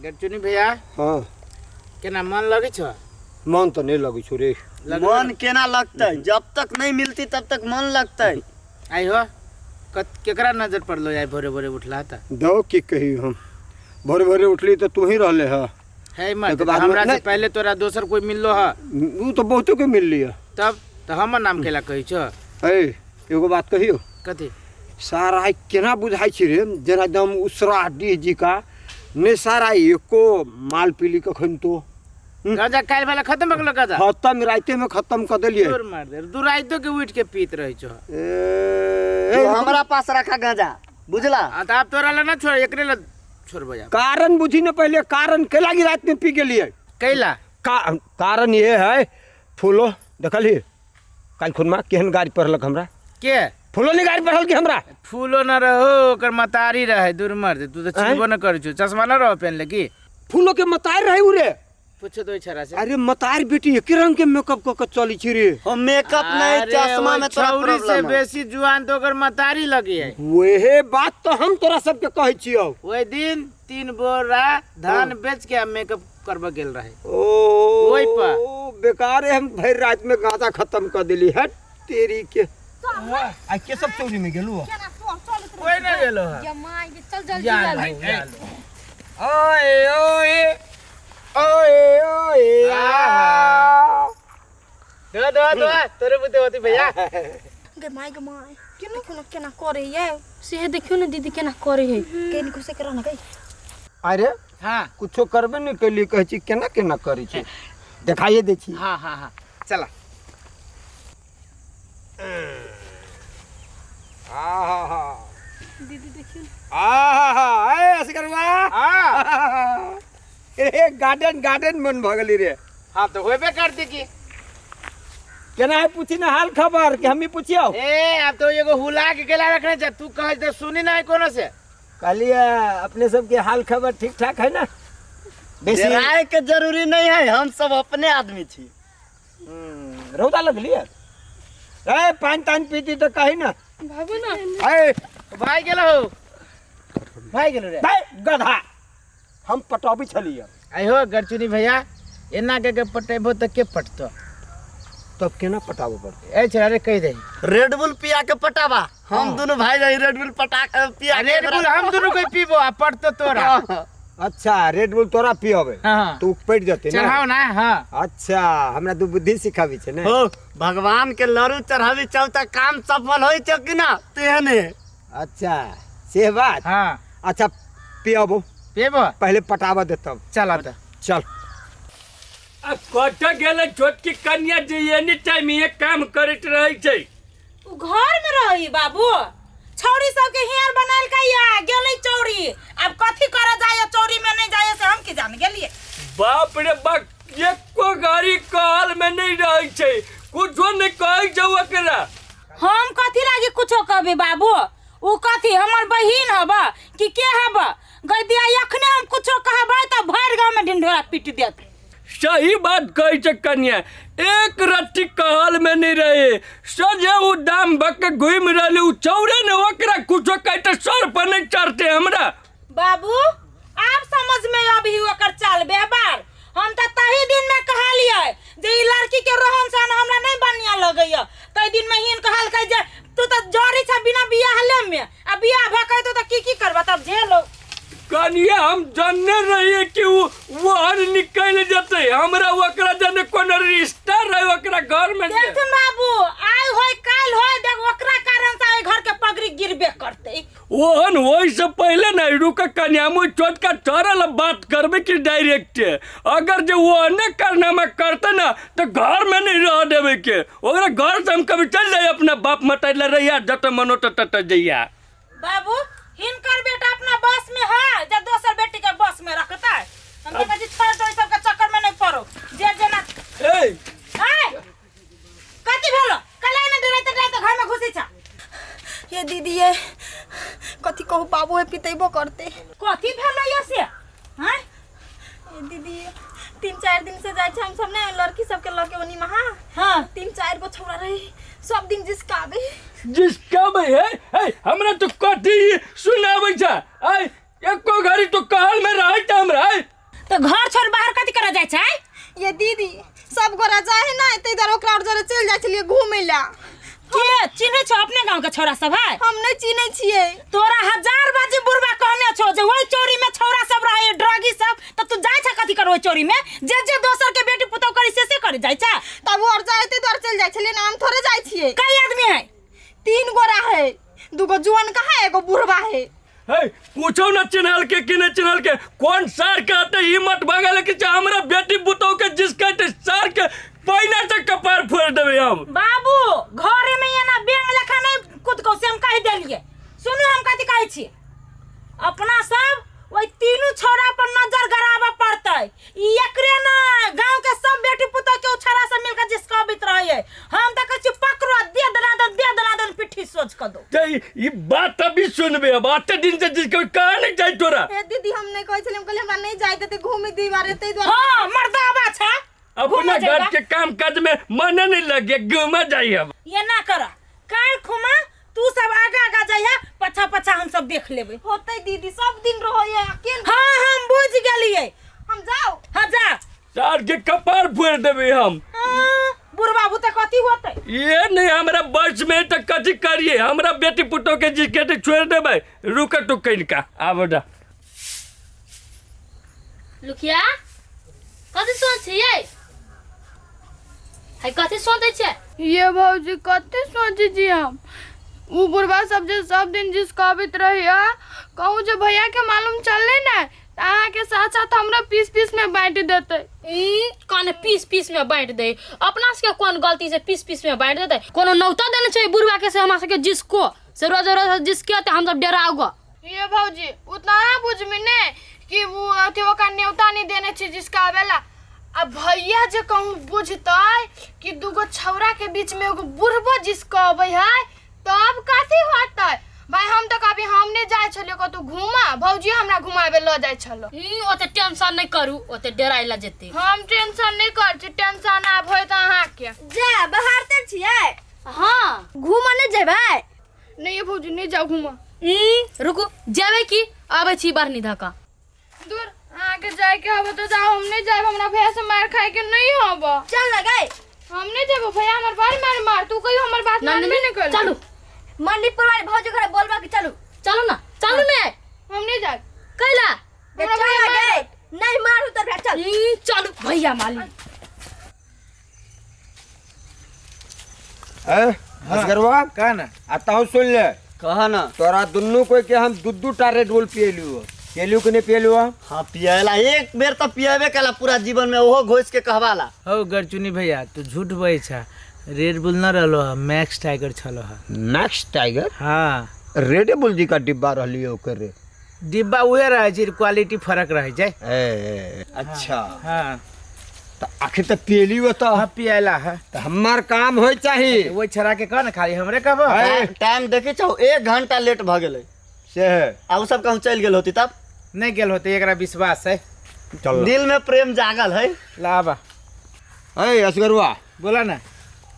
गरचुनी भैया हाँ केना मन लगे छ? मन तो नहीं लगे छो रे। मन केना लगता जब तक नहीं मिलती तब तक मन लगता है। आई हो केकरा नजर पड़लो यार भोरे भोरे उठला था? दो की कही हम भोरे भोरे उठली तो तू ही रहले है। है मत हमरा से पहले तोरा दोसर कोई मिललो है? वो तो बहुतों के मिल लिया। तब तो हमर नाम केला कही छ? ए एगो बात कहियो। कथी? सारा केना बुझाई छी रे जना एकदम उसरा डी जी का ने सारा एको माल पीली कखन तो गाजा काल वाला खत्म हो गाजा? खत्म राते में खत्म कर देलिए। दूर मार दे दू रातो के उठ के पीत रही छ। तो हमरा पास रखा गाजा बुझला। त आप तोरा ला ना छोड़ एकरे ला छोड़बो जा। कारण बुझी न पहले कारण के लागी रात में पी गेलिए कैला कारण ये है फूलो देखली काल खुन में केहन गाड़ी पढ़लक हमरा के फूलो ने गाड़ी पढ़ल के हमरा फूलो न रहो ओकर मतारी रहे दूर मार दे तू तो छिबो न कर छु चश्मा न रहो पहन ले की फूलो के मतार रहे उरे पूछो तो छरा से। अरे मतार बेटी एक रंग के मेकअप क चली छी रे। हम मेकअप नहीं चश्मा में तोरा छौरी से प्रॉब्लम है। बेसी जुआन तो ओकर मतारी लगी है। वहे बात तो हम तोरा सबके कहै छियो। ओए दिन 3 बोरा धान बेच के मेकअप करबा गेल रहे। ओ ओइ पर बेकार है हम भर रात में गाता खत्म कर देली हट तेरी के आ के सब चोरी में गेलु कोई न गेलो है या मां ये चल जल्दी या जल्दी। ओए ओए ओए ओए दो तोरे बुते होती भैया। गे माय केना करे ये से देखियो ना दीदी केना करे है केनी खुसे करा ना गई। अरे हां कुछो करबे नहीं कैली कहै छी केना केना करै छी देखाइए दे छी। हां चला आहा दीदी देखियो आहा ए असगरवा हां ए गार्डन मन भगली रे। हां तो होबे करती की केना है पूछी ना हाल खबर कि हम ही पूछियो। ए अब तो एगो हुला के गेला रखने छ तू कह दे सुनी ना कोनो से कहलिए अपने सब के हाल खबर ठीक ठाक है ना बेसी डराए के जरूरी नहीं है हम सब अपने आदमी छी। रौदा लगली है ए पान तान पीती तो कही ना भागो ना ए भाई गेलो रे भाई गधा हम पटौबी छलिए। आई हो गरचुनी भैया एना के पटेबो त के पटतो तब केना पटाबो पड़ते ए छरा रे कह दे रेड बुल पिया के पटावा हम दोनों भाई रही रेड बुल पिया रेड बुल हम दोनों कोई पीबो आ पटतो तोरा। अच्छा रेड बुल तोरा पियबे हां तू पेट जते ना चढ़ाओ ना। हां अच्छा हमरा दू बुद्धि सिखाबी छे ना हो भगवान के लरू चढ़ावी चौथा काम सफल होई छ कि ना तेहने। अच्छा से बात। हां अच्छा पियबो पीबो पहले पटावा दे तब चला त चल। कत गेले छोटकी कन्या जे एनी टाइम ये काम करत रही छै उ घर में रही बाबू छौरी सब के हेयर बनाल कहिया गेलै चौरी अब कथी करे जाय चौरी में नहीं जाय से हम की जान गेलिए। बाप रे बाप एको गाड़ी काल में नहीं रही छै कुछो नहीं कह जाओ एकरा। हम कथी लागी कुछो कहबे बाबू उ कथी हमर बहिन हबा कि के हबा गदिया अखने हम कुछो कहबै त भर गांव में ढिंढोरा पीट देत। सही बात कही छै कन्या एक रत्ती कहल में नहीं रहे सजे उ दाम बक घूम रहले उ चौरे ने ओकरा कुछो कहते सर पर नहीं चढ़ते हमरा। बाबू आप समझ में अभी ओकर चाल व्यवहार हम त तही दिन में कहलिए जे ई लड़की के रहन सहन हमरा नहीं बढ़िया लगैया तई दिन में हिन कहल कह जे तू त जड़ी छ बिना बियाह ले में आ बियाह भकै तो की करबा तब झेलो। कन्या हम जानने रहिए कि वो हर निकल जते हमरा ओकरा जने कोनो रिश्ता रहे ओकरा घर में देख बाबू आइ होय काल होय देख ओकरा कारण से आई घर के पगड़ी गिरबे करते। ओहन होई से पहले नहीं रुक कन्या मु छोटका चरल बात करबे कि डायरेक्ट अगर जो वो न करना में करते ना तो घर में नहीं रह देवे के ओकरा घर से हम कभी चल जाए अपना बाप मटैला रहिया जट मनो टट जइया। बाबू हिनकर बेटा अपना बस में है जब दोसर बेटी के बस में रखता है हम कहै छी छोड़ दो सब के चक्कर में नहीं पड़ो जे जना ए कथी भेलो कले ने डराते घर में घुसी छ। ये दीदी ये कथी कहू बाबू है पितेबो करते कथी भेलो ये से हैं ये दीदी 3-4 दिन से जाय छै हम सब ने लड़की सब के लके ओनी महा हां 3-4 गो छौरा रही सब दिन जिसकाबे है हमरा तो कथी सुनाबै छ आई एको घड़ी तो कहल में रहत हमरा तो घर छोड़ बाहर कथी करे जाय छै? ये दीदी सब गोरा जाए ना ते इधर ओकरा और जरे चल जाय छलिए घूमे ला। के चिन्हे छो अपने गांव के छोरा सब है? हम नहीं चिन्हे छिए। तोरा हजार बाजी बुरबा कहने छो जे ओई चोरी में छौरा सब रहे ड्रगी सब त तू जाय छ कथी कर ओई चोरी में? जे दोसर के बेटी पुतौ करी से करे जाय छ? तब और जाए ते इधर चल जाय छलिए ना, हम थोड़े जाय छिए। कई आदमी है? 3 गोरा है, 2 गो जुआन का है, एगो बुढ़वा है। हे पूछो ना चिन्हल के कि नहीं चिन्हल के, कौन सार के आते ही मत भागल के हमरा बेटी बुतौ के जिसका सार के पहिना से कपार फोड़ देबे हम। बाबू घरे में ये ना बेंग लेखा नहीं खुद को से हम कह देलिए। सुनो हम कथी कहै छी, अपना सब ओई तीनों छोरा पर नजर गराबा पड़तै। ई एकरे ना गांव के सब बेटी पुतौ के उछारा से मिलकर जिसका बित रही है। हम त कहै छी पकड़ो दे दना पिट्ठी सोच क दो। ई बात अभी सुनबे, अब आते दिन से जिसके कहा नहीं जाए तोरा। ए दीदी हम नहीं कहै छलिए, हम कहलिए हमरा नहीं जाय देते घूमे दीवारे ते द्वारा। हां मर्दावा छ अपना घर के काम काज में मन नहीं लगे घूमा जाइए। अब ये ना कर काल खुमा तू सब आगा जाइया, पछा हम सब देख लेबे। होतै दीदी सब दिन रहोये अकेले। हां हम बुझ गेलिए। हम जाओ। हां जा। सार के कपार फोड़ देबे हम। बुढ़वा भूत कथी होतै? ये नहीं हमरा बस में तो कथी करिए, हमरा बेटी पुतौ के जिसके छोड़ देबे। रुक तू कहीं का आब जा। लुखिया कथी सोचिए? है कथी सोचै छै? ये भौजी कते सोचे जी हम उ बुढ़वा सब जे सब दिन जिसकाबित रहिया, कहूँ जे भैया के मालूम चलले ना अहाँ के साथ साथ हमरा पीस में बांट देते। कौन पीस में बांट दे? अपना से कौन गलती से पीस में बांट देते? कोनो नौता देने छै बुढ़वा के से हमरा के जिसको से रोज जिसके हम सब डराओगे। ये भौजी उतना ना बुझमी ने कि वो अथी ओका न्योता नहीं देने छै जिसका आवेला। अब भैया जे कहूँ बुझतै कि 2 गो छौरा के बीच में एगो बुढ़वा जिसका अबै है तब कथी होतै? भाई हम तो कभी हमने जाय छलियो कतौ घुमा, भौजी हमरा घुमाबे ल जाय छलो। ओते टेंशन नहीं करू, ओते डराइ ला जेते। हम टेंशन नहीं कर छी, टेंशन आब होय त अहाँ के। जा बाहर ते छिए? हाँ घूमा नहीं जेबै? नहीं ये भौजी नहीं जाओ घुमा। रुकू जेबे की आबे छी बरनी धक्का। दूर आगे जाए के हबो तो जाओ, हम नहीं जाए, हमरा भैया से मार खाए के नहीं हबो। चल लगाए हम नहीं जेबो, भैया हमर बार मार तू कहियो हमर बात मानबे नहीं कर। चलू मंडीपुर वाले भौजी घर बोलबा के चलू। चलू ना, चलू ने। हम नहीं जाए कैला हमरा भैया मार नहीं मारू तो चल। चलू भैया माली। असगरवा का ना आता हो सुन ले, कहा ना तोरा दुन्नु को के हम 2-2 टा रेड बुल पिएलु कि नहीं पिएलु? हाँ पियाला एक बेर तो पियाबे कला पूरा जीवन में, ओहो घोष के कहवाला। हो गरचुनी भैया तू झूठ बोलै छ। रेड बुल न रहलो है, मैक्स टाइगर छलो है। Max tiger? हाँ रेड बुल जी का डिब्बा रहली ओकर रे। डिब्बा उहे रहे छै, क्वालिटी फर्क रहे छै। अच्छा हाँ तो आखिर तो पिएली हो तो हाँ पियाला है तो हमार काम होय चाहिए। वो छरा के कह ना खाली हमरे कहबो। टाइम देखे छौ 1 घंटा लेट भ गेलै से आ उ सब कहूँ चल गेल होती तब। नहीं गेल होते, एकरा विश्वास है। चल दिल में प्रेम जागल है। लाबा असगरवा बोला ना।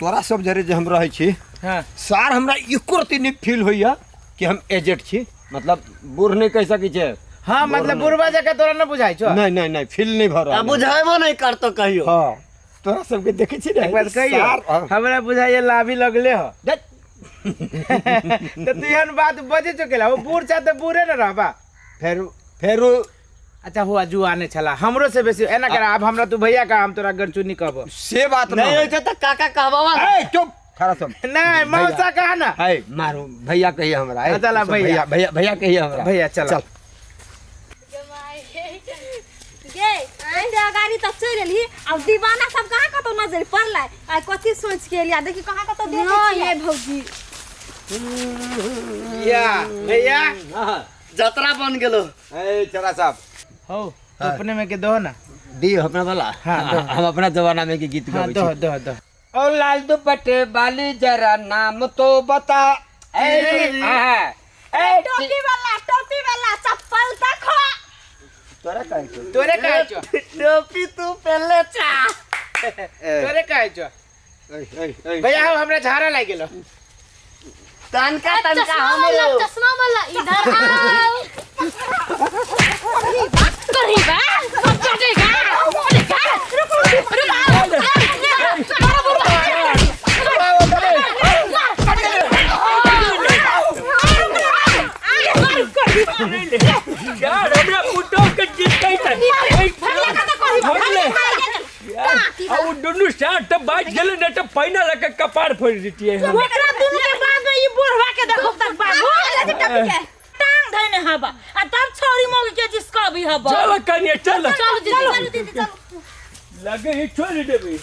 तोरा सब जरे जे हम रहै छी हाँ सार हमरा एको रति नहीं फील होइया कि हम एजेड छी, मतलब बूढ़ नहीं कह सकै छै। हाँ मतलब बुढ़वा जगह तोरा न बुझाई छो। नहीं फील नहीं भर रहा। अब बुझाइबो नहीं करतो कहियो। हाँ तोरा सबके देखे छी एक बात कहियो, हमरा बुझाइए लाभी लगले हो। तो तू एहन बात बजे चुकेला, वो बूढ़ छ तो बूढ़े न रहबा। फिर अच्छा हुआ जुआने छला हमरो से बेसी एना कर। अब हमरा तू भैया का हम तोरा गरचुनी कहबो से बात नहीं होय त काका कहबावा। ए चुप खड़ा सब। नहीं मौसा कहा ना। ए मारो भैया कहिए हमरा। ए चला भैया भैया कहिए हमरा। भैया चल गे आंधे गाड़ी तक चल गेली। अब दीवाना सब कहां कतो नजर पड़लै, आ कथि सोच के लिया देखि कहां कतो देखे छी। ये भौजी या भैया जतरा बन गेलो। ए चला साहब हो अपने में के दो ना। दी अपना वाला। हाँ, हम अपना जमाना में के गीत हाँ गाबै दो छी। दो दो। ओ लाल दुपट्टे वाली जरा नाम तो बता। टोपी वाला चप्पल देखो। तोरा काहे छो? तोरे काहे छो? टोपी तू पहले चा। तोरे काहे छो? ए भैया हो हमरा झाड़ा लाग गेलो। तनका चश्मा वाला इधर आओ। करी बा दुनू साथ तो बाज गेले न तो पैना लगे कपार फोड़ देतिए हम ओकरा दुनू के बाद में ई बुढ़वा के देखो तक बाबू टांग धइने हबा आ तब छोरी मोगी के जिसका भी हबा चल कन्या चल चलो दीदी चलो चलो दीदी चलो लगे ही छोड़ देबे